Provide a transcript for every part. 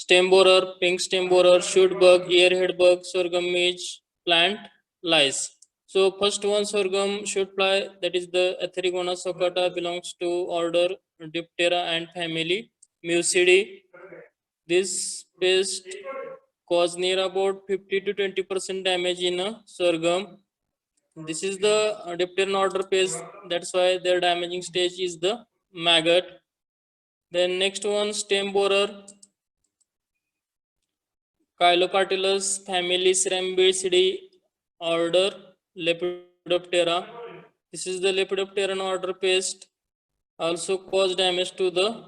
stem borer, pink stem borer, shoot bug, earhead bug, sorghum midge, plant lice. So first one, sorghum shoot fly, that is the Etherigonus saccata, belongs to order Diptera and family Mucidae. This pest cause near about 50 to 20% damage in a sorghum. This is the Dipteran order pest, that's why their damaging stage is the maggot. Then next one, stem borer, Chylopatylus family Serambicidae, order Lepidoptera. This is the Lepidopteran order pest, also cause damage to the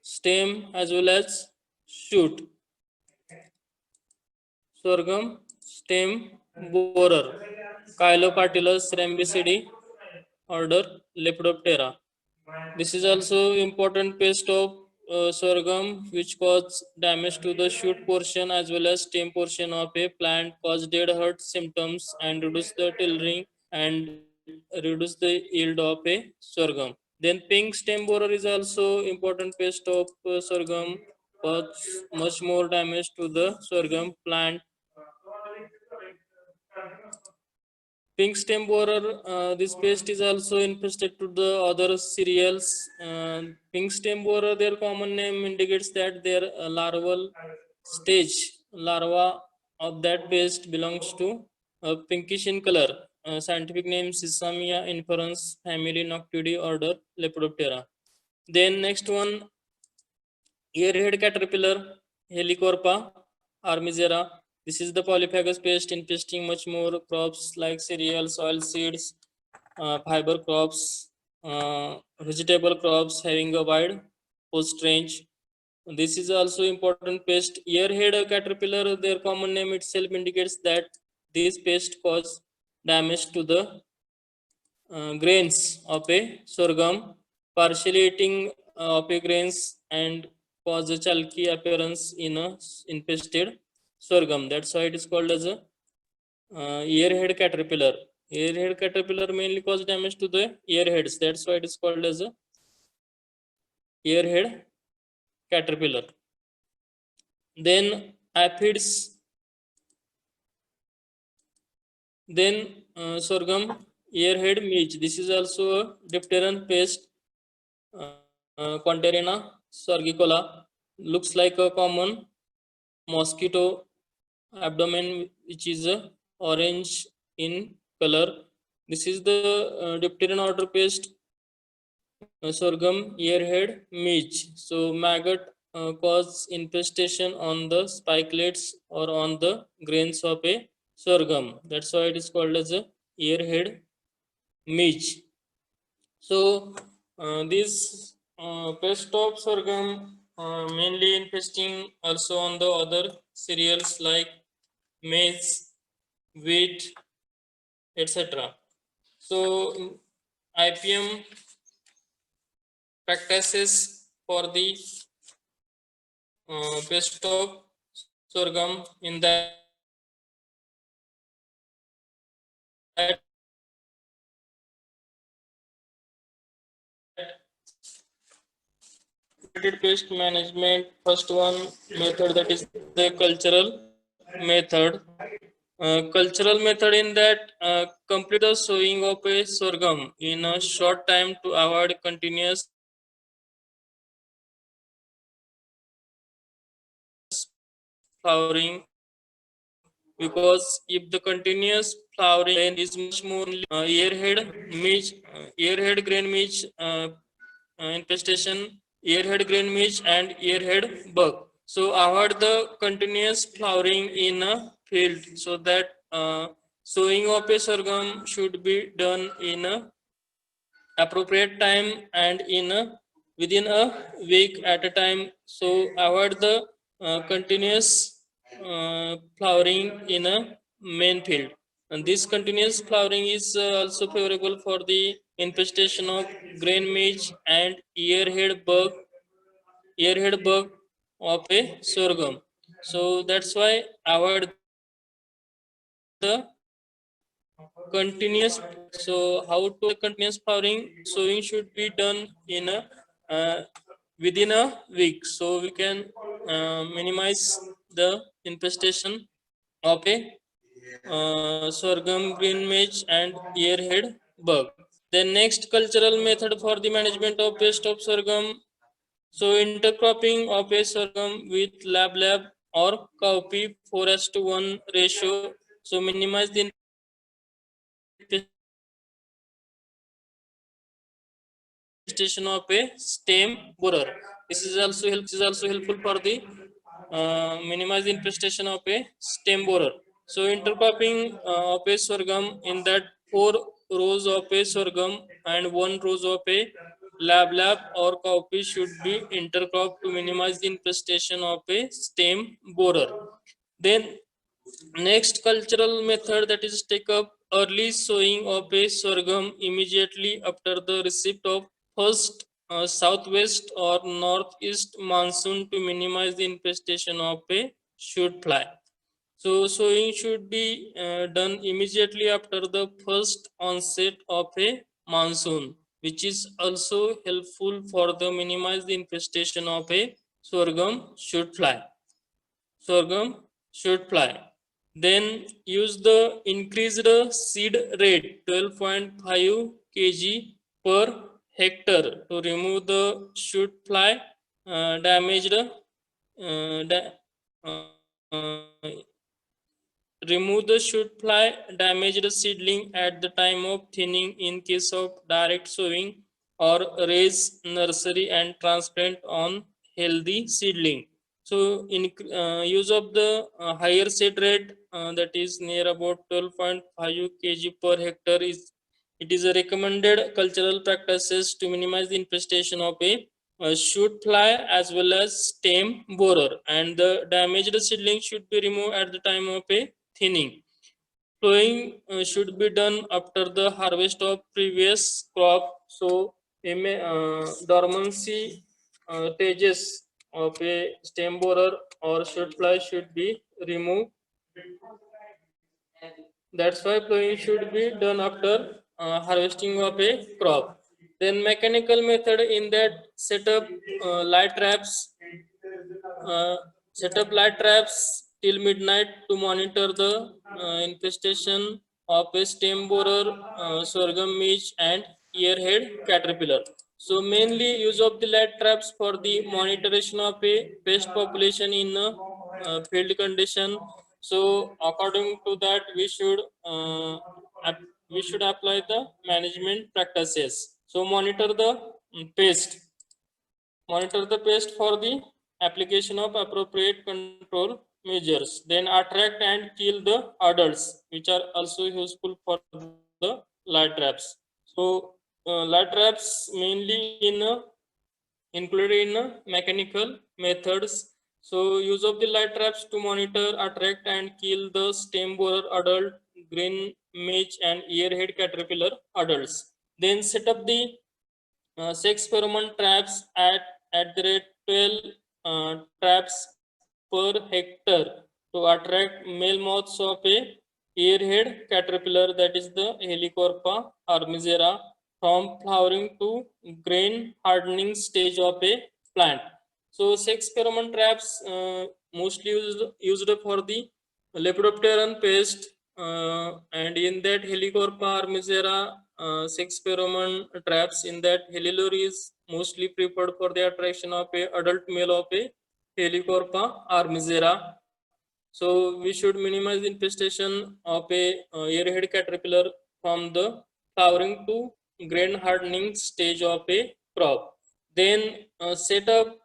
stem as well as shoot. Sorghum stem borer, Chylopatylus Serambicidae, order Lepidoptera. This is also important pest of sorghum, which cause damage to the shoot portion as well as stem portion of a plant, cause dead hurt symptoms and reduce the tillering and reduce the yield of a sorghum. Then pink stem borer is also important pest of sorghum, cause much more damage to the sorghum plant. Pink stem borer, this pest is also infested to the other cereals. Pink stem borer, their common name indicates that their larval stage, larva of that pest belongs to pinkish in color. Scientific name Sesamia inferens, family Noctuidae, order Lepidoptera. Then next one, earhead caterpillar, Helicorpa armigera. This is the polyphagous pest infesting much more crops like cereals, oil seeds, fiber crops, vegetable crops having a wide host range. This is also important pest. Earhead caterpillar, their common name itself indicates that this pest cause damage to the grains of a sorghum, partially eating of a grains and cause a chalky appearance in a infested sorghum. That's why it is called as a earhead caterpillar. Earhead caterpillar mainly cause damage to the earheads. That's why it is called as a earhead caterpillar. Then aphids. Then sorghum earhead midge. This is also a dipteran pest. Conterina sorgicola, looks like a common mosquito abdomen, which is orange in color. This is the dipteran order pest, sorghum earhead midge. So maggot cause infestation on the spikelets or on the grains of a sorghum. That's why it is called as a earhead midge. So this pest of sorghum mainly infesting also on the other cereals like maize, wheat, etc. So IPM practices for the pest of sorghum in that pest management. First one method, that is the cultural method. Cultural method in that complete the sowing of a sorghum in a short time to avoid continuous flowering, because if the continuous flowering is much more earhead grain midge infestation, earhead grain midge and earhead bug. So avoid the continuous flowering in a field, so that sowing of a sorghum should be done in a appropriate time and in a within a week at a time. So avoid the continuous flowering in a main field, and this continuous flowering is also favorable for the infestation of grain midge and earhead bug of a sorghum. So that's why avoid the continuous. So how to continuous flowering, sowing should be done in a within a week. So we can minimize the infestation of a sorghum, green mage, and earhead bug. The next cultural method for the management of pest of sorghum. So intercropping of a sorghum with lab or cowpea 4:1 ratio. So minimize the infestation of a stem borer. This is also helpful for the minimize the infestation of a stem borer. So intercropping of a sorghum in that 4 rows of a sorghum and 1 rows of a lab or cowpea should be intercropped to minimize the infestation of a stem borer. Then next cultural method, that is take up early sowing of a sorghum immediately after the receipt of first southwest or northeast monsoon to minimize the infestation of a shoot fly. So sowing should be done immediately after the first onset of a monsoon, which is also helpful for the minimize the infestation of a sorghum shoot fly. Sorghum should fly. Then use the increased seed rate 12.5 kg per hectare to remove the shoot fly damaged uh, remove the shoot fly damaged seedling at the time of thinning in case of direct sowing, or raise nursery and transplant on healthy seedling. So in use of the higher seed rate, that is near about 12.5 kg per hectare, is it is a recommended cultural practices to minimize the infestation of a shoot fly as well as stem borer, and the damaged seedling should be removed at the time of a thinning. Plowing should be done after the harvest of previous crop. So dormancy stages of a stem borer or shoot fly should be removed. That's why plowing should be done after harvesting of a crop. Then mechanical method, in that set up light traps uh, set up light traps till midnight to monitor the infestation of a stem borer, sorghum midge, and earhead caterpillar. So mainly use of the light traps for the monitoring of a pest population in a field condition. So according to that, we should apply the management practices. So monitor the pest for the application of appropriate control measures. Then attract and kill the adults, which are also useful for the light traps. So light traps mainly included in mechanical methods. So use of the light traps to monitor, attract and kill the stem borer adult, green midge and earhead caterpillar adults. Then set up the 6 pheromone traps at the rate 12 traps per hectare to attract male moths of a earhead caterpillar, that is the Helicorpa armigera, from flowering to grain hardening stage of a plant. So 6 pheromone traps mostly used for the lepidopteran pest, and in that Helicorpa armigera, 6 pheromone traps in that helilure is mostly preferred for the attraction of a adult male of a Helicorpa armigera. So we should minimize the infestation of a airhead caterpillar from the flowering to grain hardening stage of a crop. Then set up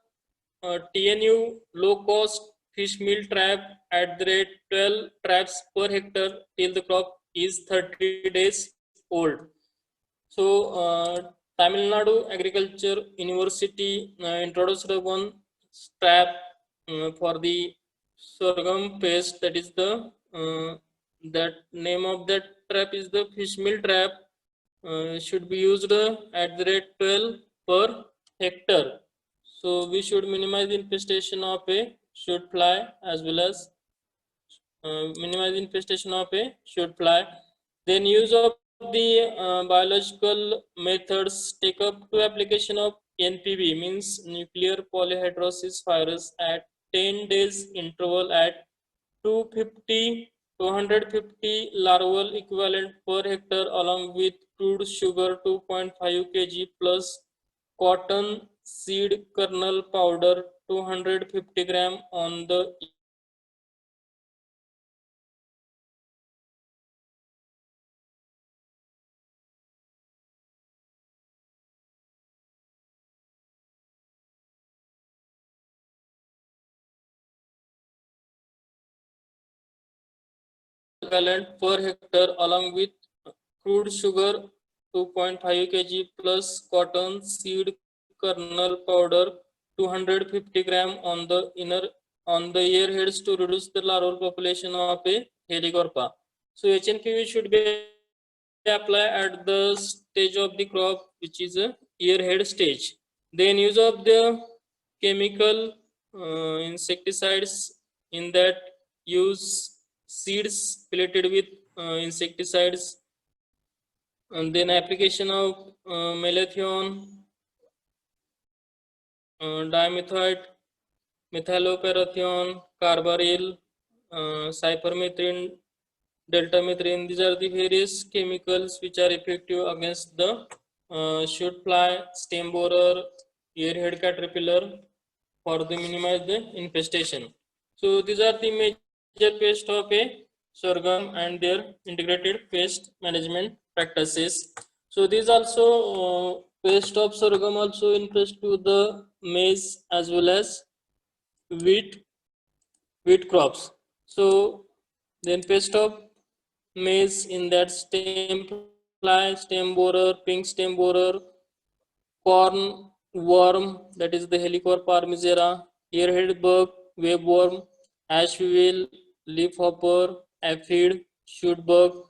TNU low cost fish meal trap at the rate 12 traps per hectare till the crop is 30 days old. So Tamil Nadu Agriculture University introduced one trap for the sorghum pest. That is the that name of that trap is the fish meal trap. Should be used at the rate 12 per hectare. So we should minimize the infestation of a shoot fly as well as minimize infestation of a shoot fly. Then use of the biological methods, take up to application of NPV, means nuclear polyhydrosis virus, at 10 days interval at 250 250 larval equivalent per hectare along with crude sugar 2.5 kg plus cotton seed kernel powder 250 gram on the equivalent per hectare along with crude sugar 2.5 kg plus cotton seed kernel powder 250 gram on the inner on the ear heads to reduce the larval population of a helicorpa. So HNPV should be applied at the stage of the crop which is a ear head stage. Then use of the chemical insecticides in that use seeds related with insecticides, and then application of malathion, dimethoate, methyloparathion, carbaryl, cypermethrin, deltamethrin. These are the various chemicals which are effective against the shoot fly, stem borer, earhead caterpillar for the minimize the infestation. So these are the major pest of a sorghum and their integrated pest management practices. So these also pest of sorghum also infest to the maize as well as wheat crops. So then pest of maize in that stem fly, stem borer, pink stem borer, corn worm that is the Helicore parmesera, earhead bug, webworm, ashweevil, leafhopper, aphid, shoot bug.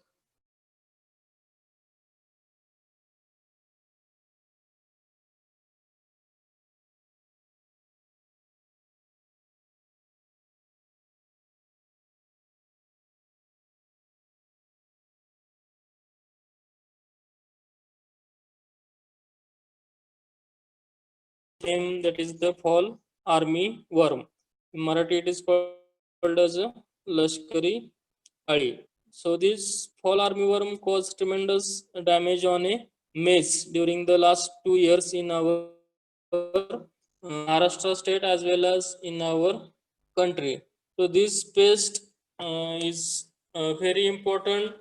Name that is the fall army worm. In Marathi it is called as a Lashkari Ali. So this fall armyworm caused tremendous damage on a maize during the last 2 years in our Maharashtra state as well as in our country. So this pest is very important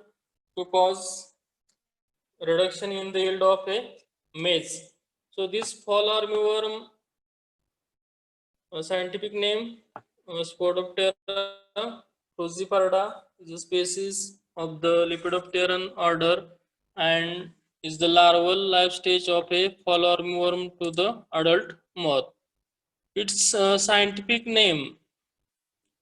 to cause reduction in the yield of a maize. So this fall armyworm, scientific name Spodoptera cruciferta, is a species of the Lepidopteran order and is the larval life stage of a fall armyworm to the adult moth. Its scientific name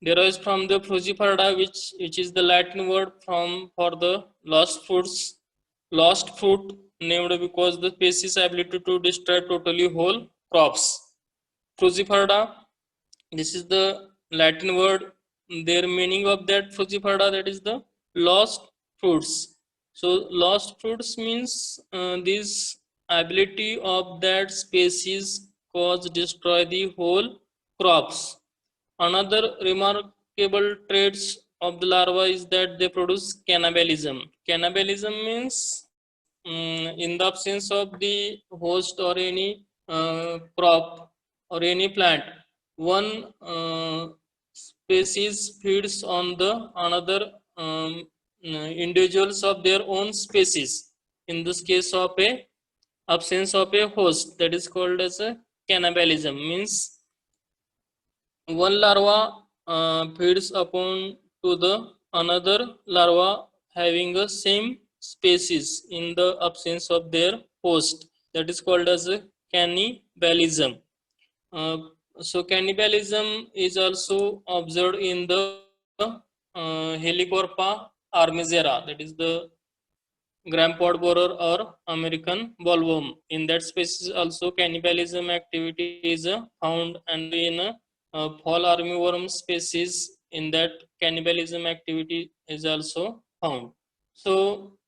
derives from the cruciferta, which is the Latin word from for the lost fruit, named because the species ability to destroy totally whole crops. Cruciferta, this is the Latin word. Their meaning of that cruciferta, that is the lost fruits. So lost fruits means this ability of that species cause destroy the whole crops. Another remarkable traits of the larva is that they produce cannibalism. Cannibalism means in the absence of the host or any crop or any plant, one species feeds on the another individuals of their own species. In this case of a absence of a host, that is called as a cannibalism. Means one larva feeds upon to the another larva having a same species in the absence of their host, that is called as a cannibalism. uh, so cannibalism is also observed in the Helicorpa armezera, that is the gram pod borer or American bollworm. In that species also cannibalism activity is found, and in fall armyworm species in that cannibalism activity is also found. So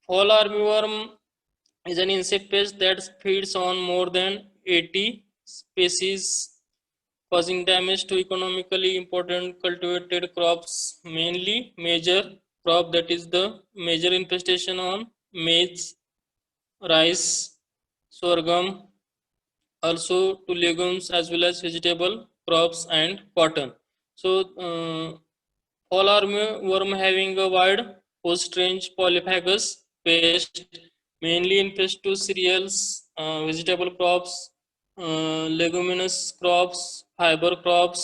fall armyworm is an insect pest that feeds on more than 80 species causing damage to economically important cultivated crops, mainly major crop, that is the major infestation on maize, rice, sorghum, also to legumes as well as vegetable crops and cotton. So fall armyworm having a wide host range polyphagous pest, mainly infest to cereals, vegetable crops, leguminous crops, fiber crops.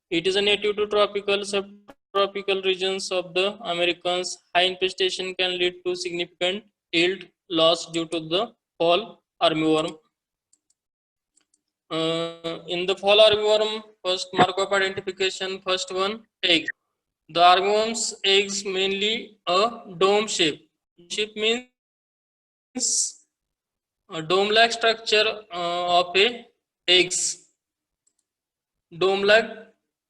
It is a native to tropical, subtropical regions of the Americas. High infestation can lead to significant yield loss due to the fall armyworm. In the fall armyworm, first mark of identification, first one, egg. The armyworm's eggs mainly a dome shape. Shape means a dome-like structure of a eggs. Dome-like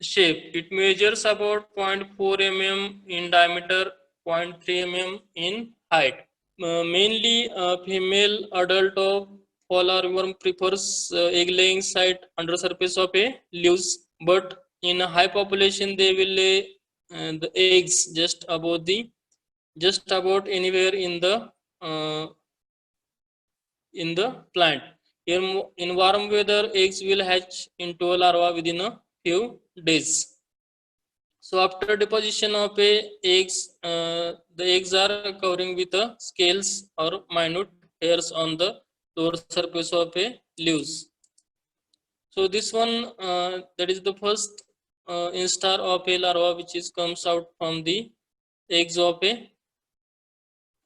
shape. It measures about 0.4 mm in diameter, 0.3 mm in height. Mainly, female adult of fall armyworm prefers egg-laying site under surface of a leaves, but in a high population they will lay the eggs just about anywhere in the plant. In warm weather, eggs will hatch into a larva within a few days. So after deposition of the eggs are covering with scales or minute hairs on the lower surface of a leaves. So this one, that is the first instar of a larva which is comes out from the eggs of a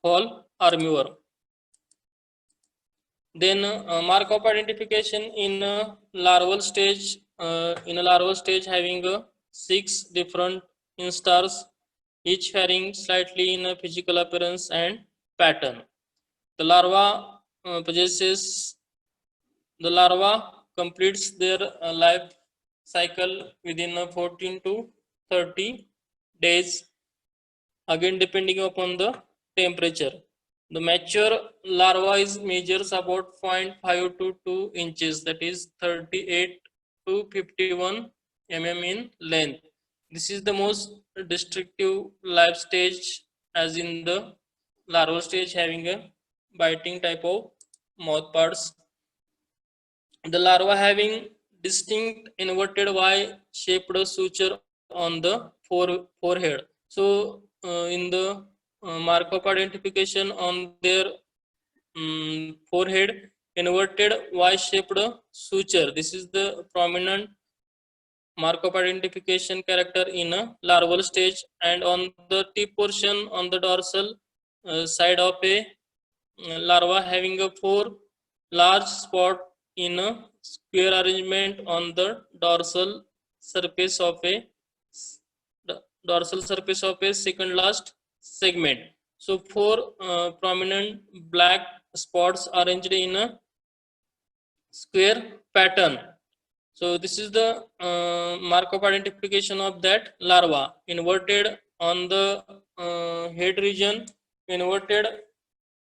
fall armyworm. Then mark of identification in a larval stage. In a larval stage, having 6 different instars, each varying slightly in a physical appearance and pattern. The larva completes their life cycle within 14 to 30 days, again depending upon the temperature. The mature larva is measures about 0.5 to 2 inches, that is 38 to 51 mm in length. This is the most destructive life stage, as in the larval stage having a biting type of mouth parts. The larva having distinct inverted Y-shaped suture on the forehead. So in the mark of identification on their forehead, inverted Y-shaped suture. This is the prominent mark of identification character in a larval stage, and on the tip portion on the dorsal side of a larva having a 4 large spot in a square arrangement on the surface of a dorsal surface of a second last segment. So 4 prominent black spots arranged in a square pattern. So this is the mark of identification of that larva. Inverted on the head region, inverted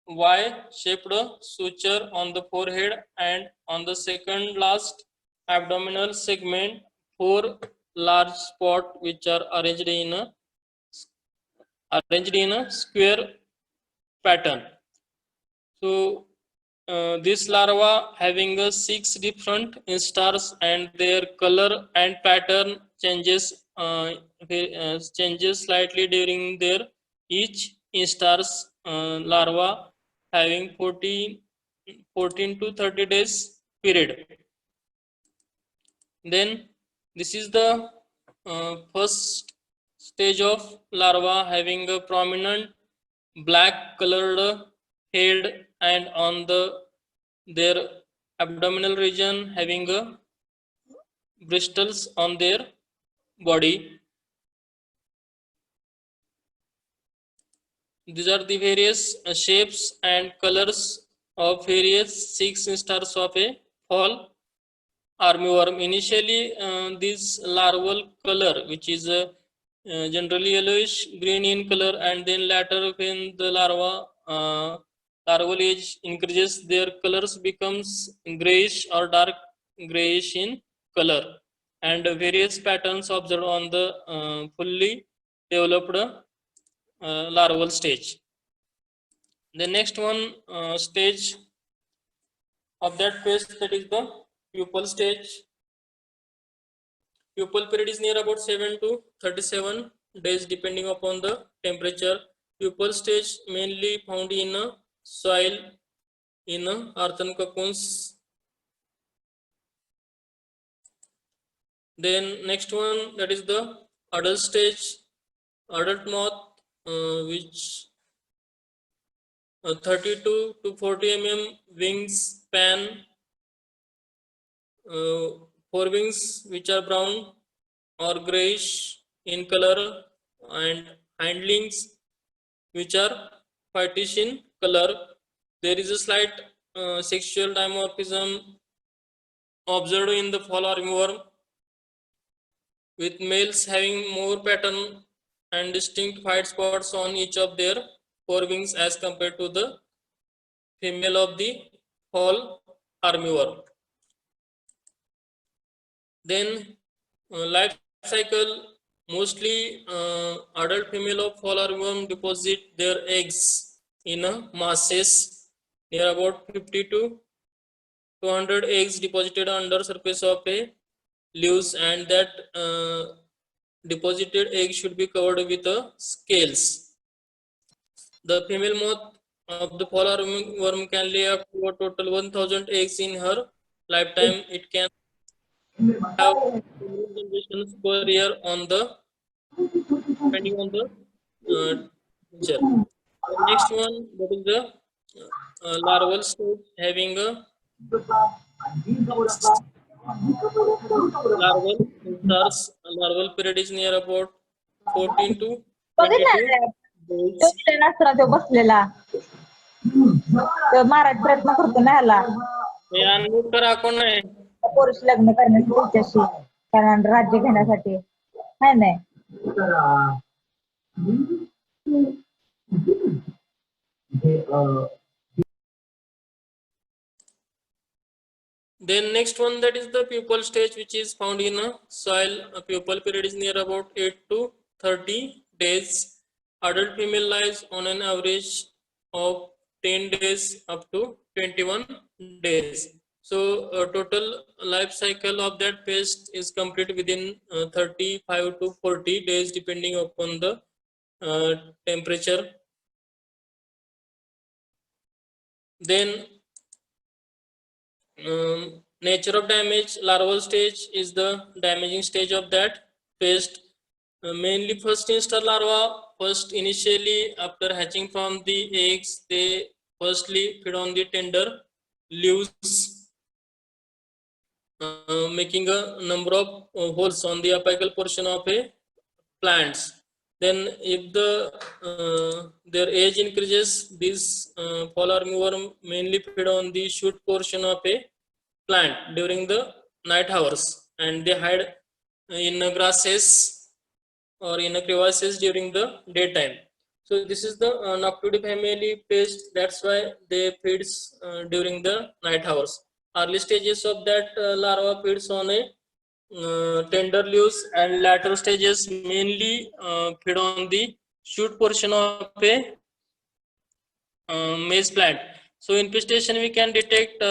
Y-shaped suture on the forehead, and on the second last abdominal segment, 4 large spots which are arranged in a square pattern. So this larva having 6 different instars, and their color and pattern changes slightly during their each instars. Larva having 14 to 30 days period. Then this is the first stage of larva having a prominent black colored head, and on their abdominal region having a bristles on their body. These are the various shapes and colors of various 6 stars of a fall armyworm. Initially, this larval color, which is generally yellowish green in color, and then later when the larval age increases, their colors becomes grayish or dark grayish in color, and various patterns observed on the fully developed larval stage. The next one stage of that pest, that is the pupal stage. Pupal period is near about 7 to 37 days depending upon the temperature. Pupal stage mainly found in soil, in earthen cocoons. Then next one, that is the adult stage. Adult moth, which 32 to 40 wingspan, forewings which are brown or grayish in color, and hindlings which are whitish in color. There is a slight sexual dimorphism observed in the fall armyworm, with males having more pattern and distinct white spots on each of their forewings as compared to the female of the fall armyworm. Then life cycle, mostly adult female of fall armyworm deposit their eggs in masses, near about 50 to 200 eggs deposited under surface of a leaves, and that deposited egg should be covered with scales. The female moth of the fall armyworm can lay up to a total 1000 eggs in her lifetime. It can have generations per year on the depending on the nature. The next one, that is the larval stage, having a larval stars. Larval period is near about 14 to 22 days. तो बसलेला तो मारायचा प्रयत्न करतो ना ह्याला हे unmute करा, कोण नाही. पुरुष लग्न करण्यासाठी त्याच्याशी, कारण राज्य घेण्यासाठी आहे नाही. Then next one, that is the pupal stage, which is found in a soil. A pupal period is near about 8 to 30 days. Adult female lies on an average of 10 days up to 21 days. So total life cycle of that pest is complete within 35 to 40 days depending upon the temperature. Then nature of damage, larval stage is the damaging stage of that pest. Mainly first instar larva, first initially after hatching from the eggs, they firstly feed on the tender leaves, making a number of holes on the apical portion of a plants. Then if the their age increases, these fall armyworm mainly feed on the shoot portion of a plant during the night hours, and they hide in grasses or in crevices during the daytime. So this is the Noctuidae family pest. That's why they feeds during the night hours. Early stages of that larva feeds on a tender leaves, and later stages mainly feed on the shoot portion of a maize plant. So infestation we can detect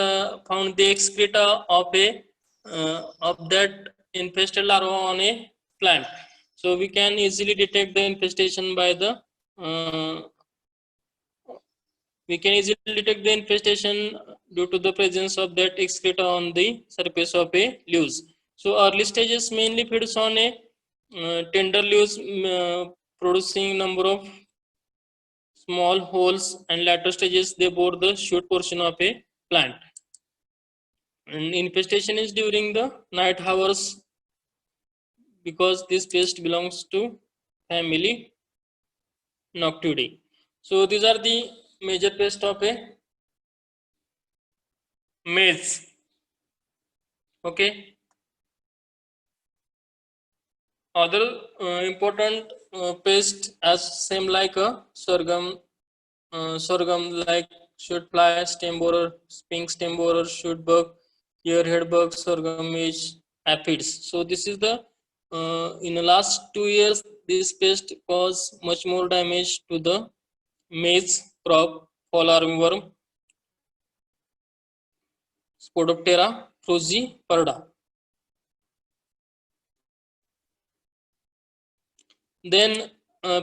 found the excreta of that infested larva on a plant. So we can easily detect the infestation by the due to the presence of that excreta on the surface of a leaves. So early stages mainly feeds on a tender leaves, producing number of small holes, and later stages they bore the shoot portion of a plant. And infestation is during the night hours because this pest belongs to family Noctuidae. So these are the major pests of a maize. Okay. Other important pest as same like a sorghum, like shoot fly, stem borer, pink stem borer, shoot bug, earhead bug, sorghum midge, aphids. So this is the in the last 2 years this pest caused much more damage to the maize crop, fall armyworm, Spodoptera frugiperda. Then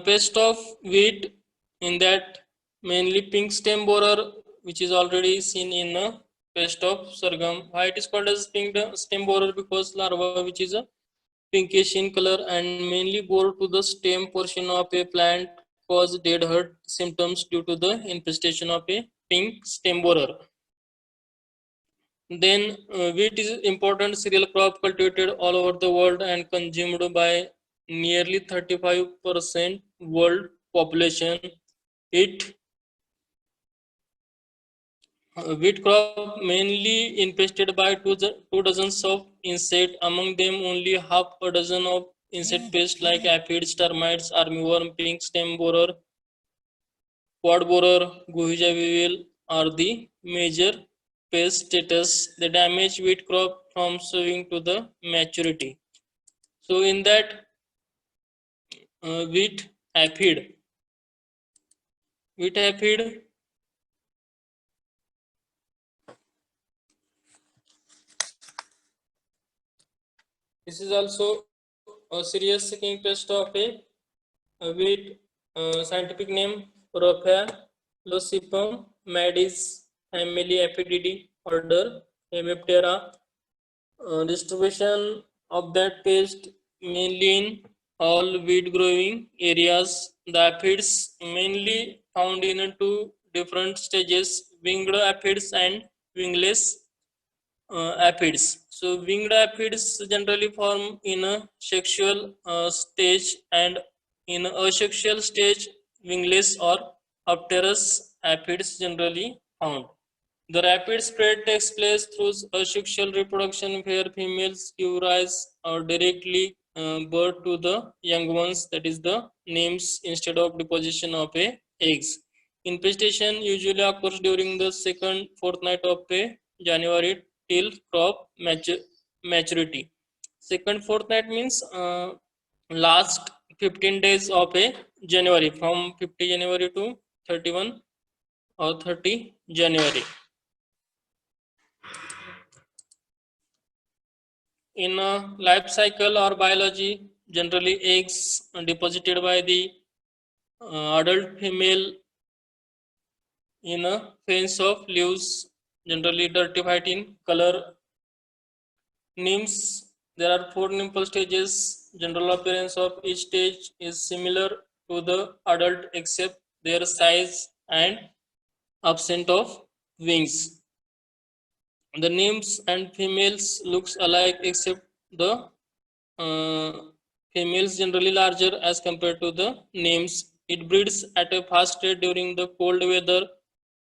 pest of wheat, in that mainly pink stem borer, which is already seen in pest of sorghum. Why it is called as pink stem borer? Because larva which is a pinkish in color and mainly bore to the stem portion of a plant cause dead hurt symptoms due to the infestation of a pink stem borer. Then wheat is important cereal crop cultivated all over the world and consumed by nearly 35% world population. It wheat crop mainly infested by two dozens of insects. Among them, only half a dozen of insect pests like aphids, termites, armyworm, pink stem borer, pod borer, guhija weevil are the major pest status. They damage wheat crop from sowing to the maturity. So in that wheat aphid, this is also a serious king pest of a wheat. Scientific name Rophea losipum madis, family Aphididae, order Hemiptera. Distribution of that pest mainly in all wheat growing areas. The aphids mainly found in two different stages: winged aphids and wingless aphids. So winged aphids generally form in a sexual stage, and in a asexual stage wingless or apterous aphids generally found. The rapid spread takes place through asexual reproduction, where females give rise or directly birth to the young ones, that is the nymphs, instead of deposition of eggs. Infestation usually occurs during the second fortnight of January till crop maturity. Second fortnight means last 15 days of January, from 50 January to 31 or 30 January. In a life cycle or biology, generally eggs are deposited by the adult female in a fence of leaves, generally dirty white in color. Nymphs, there are 4 nymphal stages. General appearance of each stage is similar to the adult except their size and absence of wings. The nymphs and females looks alike except the uh, females generally larger as compared to the nymphs. It breeds at a fast rate during the cold weather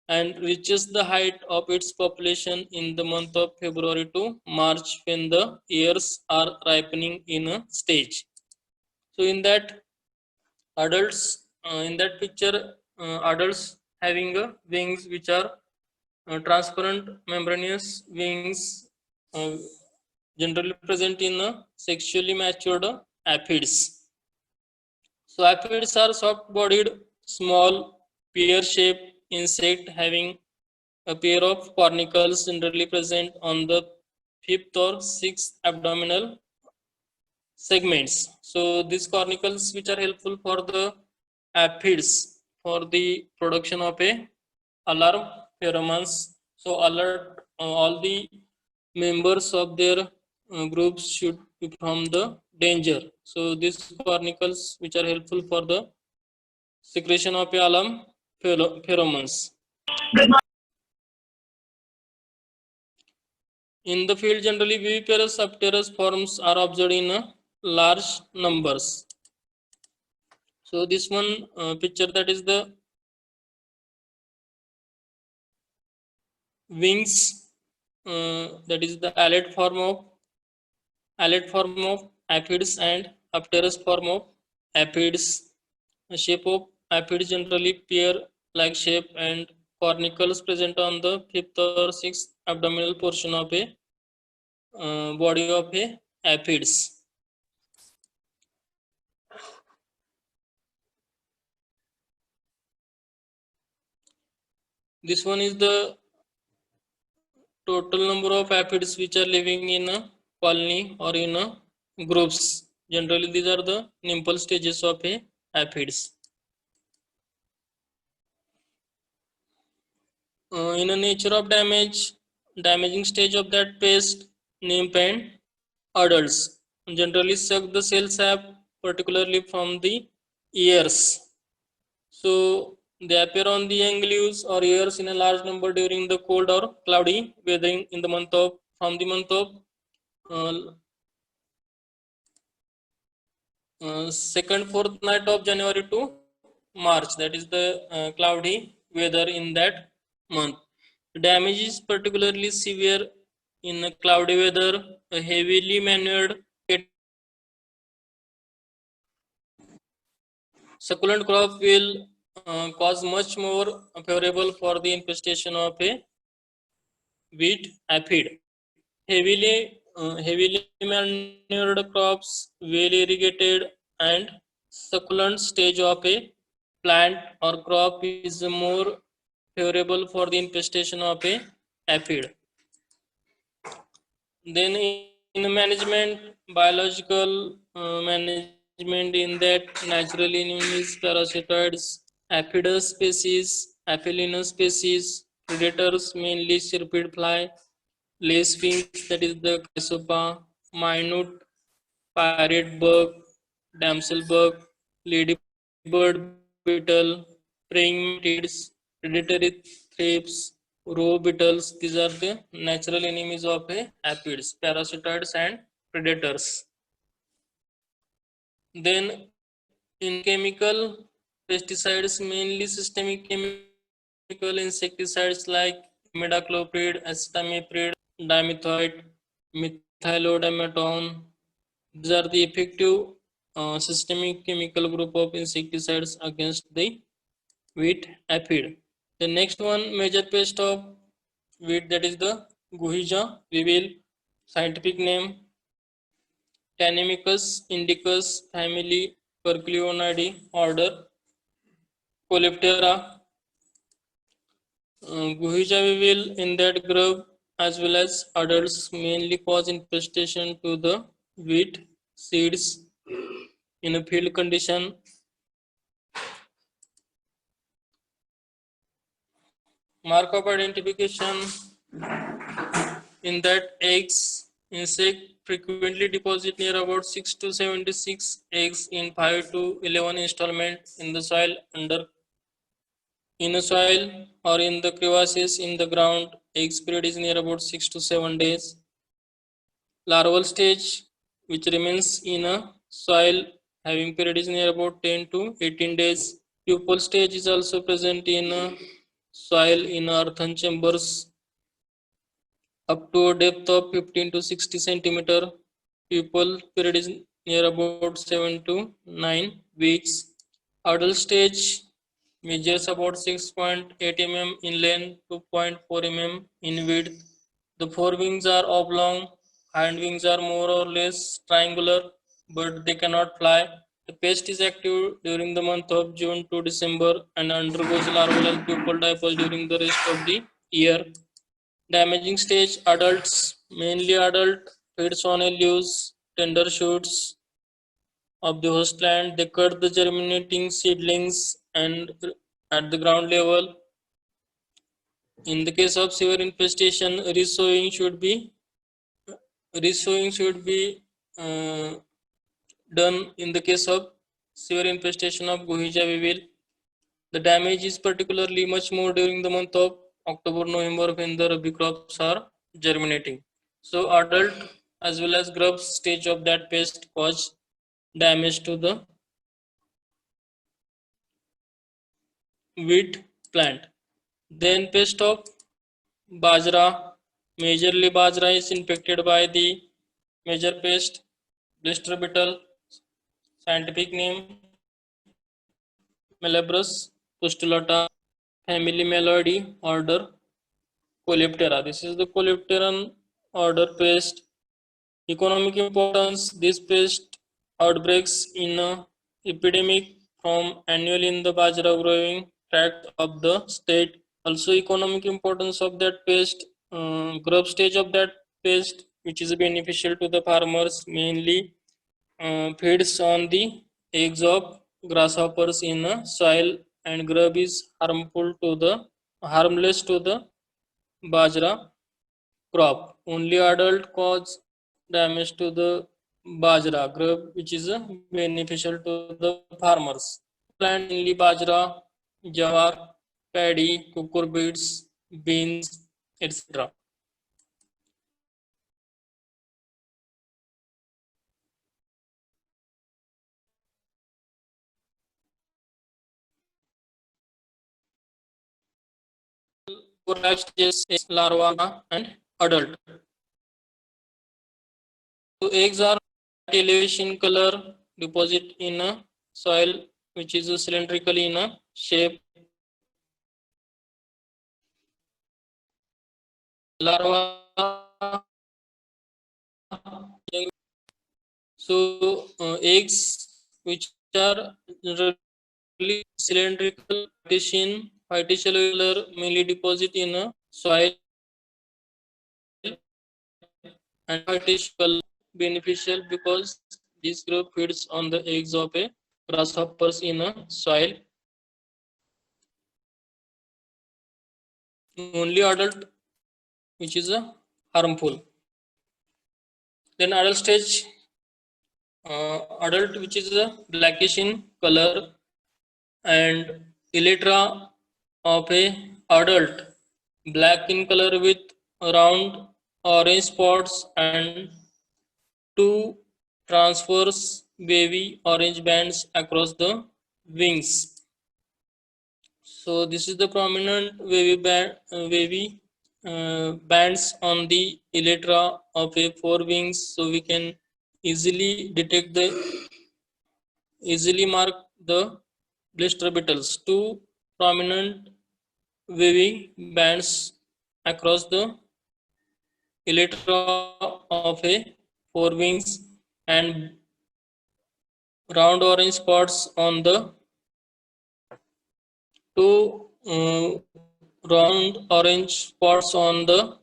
and reaches the height of its population in the month of February to March, when the ears are ripening in a stage. So in that adults, in that picture, adults having wings which are transparent membranous wings, uh, generally present in sexually matured aphids. So aphids are soft-bodied, small, pear-shaped insect having a pair of cornicles generally present on the fifth or sixth abdominal segments. So these cornicles which are helpful for the aphids for the production of a alarm pheromones. So alert all the members of their groups should be from the danger. So these cornicles which are helpful for the secretion of alarm pheromones. In the field, generally viviparous apterous forms are observed in large numbers. So this one picture, that is the wings, that is the alate form of aphids and apterous form of aphids. The shape of aphids generally pear-like shape and cornicles present on the fifth or sixth abdominal portion of a body of a aphids. This one is the total number of aphids which are living in a colony or in a groups. Generally, these are the nymphal stages of a aphids. In a nature of damaging stage of that pest, nymph and adults generally suck the cell sap, particularly from the ears. So they appear on the young leaves or ears in a large number during the cold or cloudy weather in the month of from the month of second fourth night of January to March. That is the cloudy weather in that month. The damage is particularly severe in a cloudy weather. A heavily manured succulent crop will cause much more favorable for the infestation of a wheat aphid. Heavily manured crops, well irrigated and succulent stage of a plant or crop is more favorable for the infestation of a aphid. Then in management, biological management in that natural enemies, parasitoids, aphidous species, aphelinous species, predators mainly syrphid fly, lace wings that is the chrysopa, minute pirate bug, damsel bug, ladybird beetle, praying mantids, predatory thrips, roe beetles. These are the natural enemies of a aphids, parasitoids and predators. Then in chemical pesticides, mainly systemic chemical insecticides like imidacloprid, acetamiprid, dimethoid, methylodimethone. These are the effective systemic chemical group of insecticides against the wheat aphid. The next one major pest of wheat, that is the Guhija weevil, scientific name Tanemicus indicus, family Percleonidae, order Coleoptera. Guhija weevil in that group as well as adults mainly cause infestation to the wheat seeds in a field condition. Mark of identification in that eggs insect frequently deposit near about 6 to 76 eggs in 5 to 11 installment in the soil under in a soil or in the crevices in the ground. Egg period is near about 6 to 7 days. Larval stage, which remains in a soil, having period is near about 10 to 18 days. Pupil stage is also present in a soil in earthen chambers up to a depth of 15 to 60 centimeter. Pupil period is near about 7 to 9 weeks. Adult stage measures about 6.8 mm in length, 2.4 mm in width. The forewings are oblong, hind wings are more or less triangular, but they cannot fly. The pest is active during the month of June to December and undergoes larval and pupal diapause during the rest of the year. Damaging stage, adults, mainly adult, feeds on a loose, tender shoots of the host plant. They cut the germinating seedlings and at the ground level. In the case of severe infestation, resowing should be done in the case of severe infestation of Gohija weevil. The damage is particularly much more during the month of October, November when the rabi crops are germinating. So adult as well as grub stage of that pest cause damage to the wheat plant. Then pest of Bajra, majorly Bajra is infected by the major pest Blister Beetle, scientific name Malabrus pustulata, family Melody, order Coleoptera. This is the Coleopteran order pest. Economic importance: this pest outbreaks in a epidemic from annually in the bajra growing tract of the state. Also, economic importance of that pest, growth stage of that pest, which is beneficial to the farmers, mainly feeds on the eggs of grasshoppers in the soil, and grub is harmless to the bajra crop. Only adult cause damage to the bajra grub, which is beneficial to the farmers. Plant mainly bajra, jawar, paddy, cucurbits, beans, etc. Four life stages: eggs, larva, and adult. So eggs are yellowish in color, deposit in a soil which is cylindrical in a shape. Larva, so eggs which are generally cylindrical, whitish yellow color, mainly deposit in a soil, and whitish color beneficial because this group feeds on the eggs of a grasshoppers in a soil. Only adult, which is a harmful. Then adult stage, adult which is a blackish in color, and elytra of a adult black in color with round orange spots and two transverse wavy orange bands across the wings. So this is the prominent wavy bands on the elytra of a forewings. So we can easily mark the blister beetles. Two prominent wavy bands across the elytra of a forewings and round orange spots on the two round orange spots on the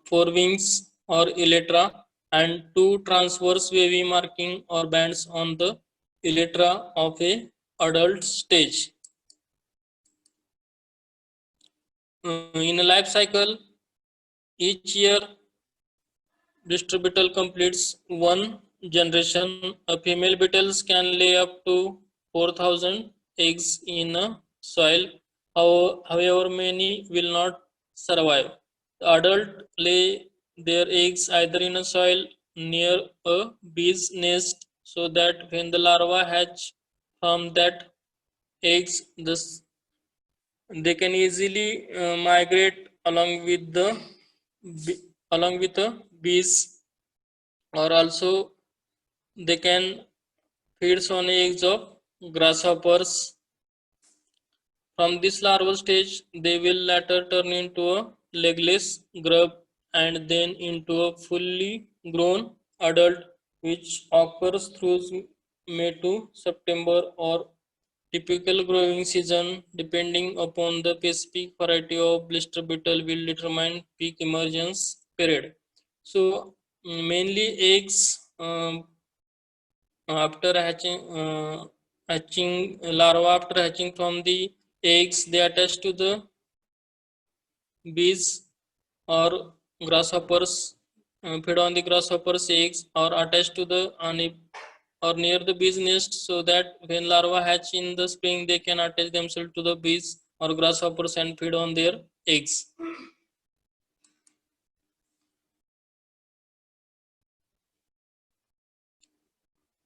forewings or elytra, and two transverse wavy marking or bands on the elytra of a adult stage. In a life cycle, each year blister beetle completes one generation. A female beetles can lay up to 4,000 eggs in a soil. However, many will not survive. The adult lay their eggs either in a soil near a bee's nest, so that when the larvae hatch from that eggs, they can easily migrate along with the bees, or also they can feed on eggs of grasshoppers. From this larval stage, they will later turn into a legless grub and then into a fully grown adult, which occurs through May to September or typical growing season. Depending upon the specific variety of blister beetle will determine peak emergence period. So mainly eggs, after hatching larva, after hatching from the eggs, they attach to the bees or grasshoppers, feed on the grasshoppers eggs, or attached to the or near the bees nest, so that when larvae hatch in the spring, they can attach themselves to the bees or grasshoppers and feed on their eggs.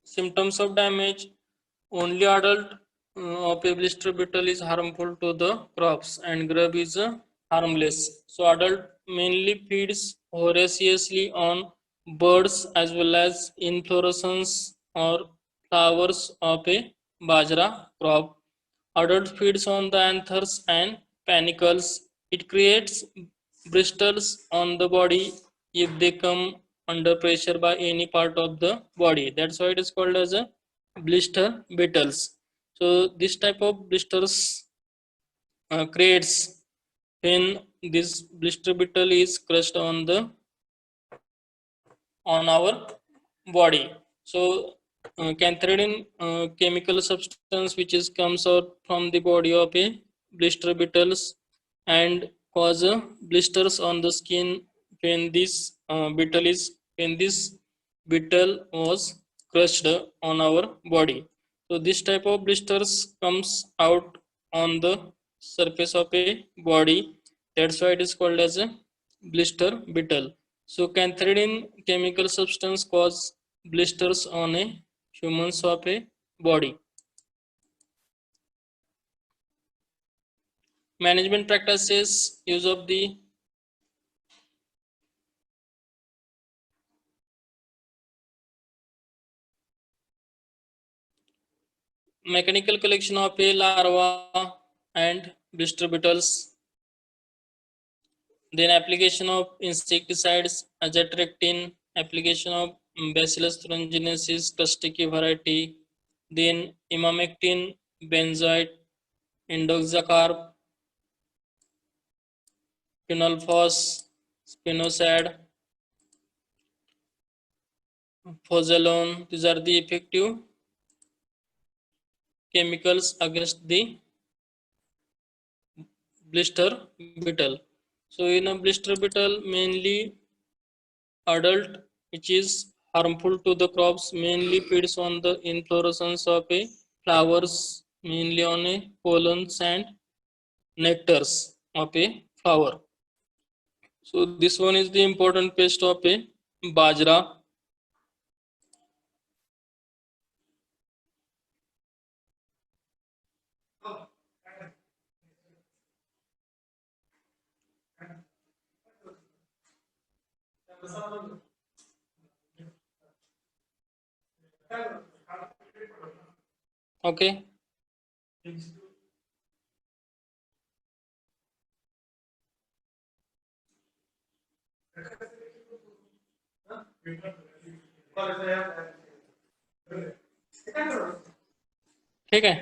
Symptoms of damage: only adult of a blister beetle is harmful to the crops, and grub is harmless. So adult mainly feeds voraciously on birds as well as inflorescence or flowers of a bajra crop. Adult feeds on the anthers and panicles. It creates blisters on the body if they come under pressure by any part of the body. That's why it is called as a blister beetles. So this type of blisters creates when this blister beetle is crushed on our body. So cantharidin chemical substance which is comes out from the body of a blister beetles and cause blisters on the skin when this beetle was crushed on our body. So this type of blisters comes out on the surface of a body. That's why it is called as a blister beetle. So cantharidin chemical substance cause blisters on a humans of a body. Management practices use of the mechanical collection of a larva and blister beetles, then application of insecticides, azadirachtin, application of Bacillus thuringiensis crustaceae variety, then imamectin, benzoate, indoxacarb, quinolphos, spinosad, fozolone. These are the effective chemicals against the blister beetle. So in a blister beetle, mainly adult, which is harmful to the crops, mainly feeds on the inflorescence of a flowers, mainly on a pollens and nectars of a flower. So this one is the important pest of a bajra. Okay. ठीक है